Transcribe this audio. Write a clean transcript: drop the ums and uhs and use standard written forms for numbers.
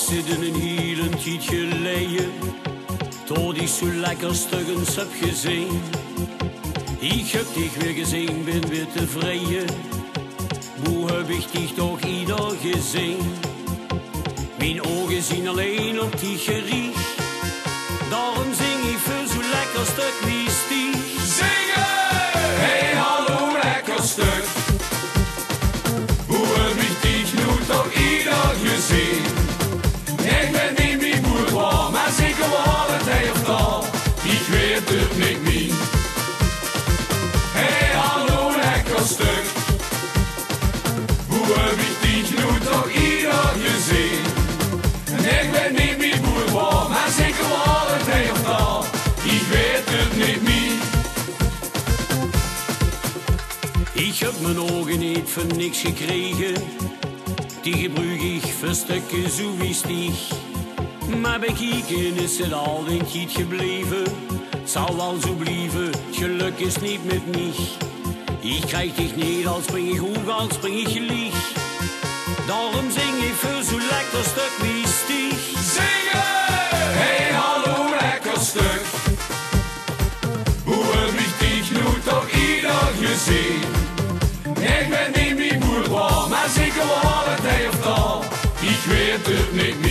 zit in een heel tijdje geleden, tot ik zo lekker stugens heb gezien. Ik heb dich weer gezien, ben weer tevreden. Hoe heb ik dich toch ieder gezien? Mijn ogen zien alleen op die gericht. Daarom zing ik voor zo lekker stuk wie stieg. Zingen! Hey hallo lekker stuk. Hoe heb ik dich nu toch ieder gezien? Ik ben niet meer boer, maar zeker wel het hij of al. Ik weet het niet meer. Hey hallo lekker stuk. Hoe heb ik dich nu toch ieder gezien? Ik ben niet meer boer, maar zeker wel het hij of al. Ik weet het niet meer. Ik heb mijn ogen niet voor niks gekregen. Die gebruik ik voor stukken zo wie stieg. Maar bij kijken is het al een tijd gebleven. Het zal wel zo blijven, het geluk is niet met mij. Ik krijg dich niet, al spring ik hoog, al spring ik lieg. Daarom zing ik voor zo lekker stuk wie stieg. Zingen! Hey hallo lekker stuk. Hoe heb ik dich nu toch ieder gezien? Ik ben niet meer boer, maar zeker wel het hij of al. Ik weet het niet meer.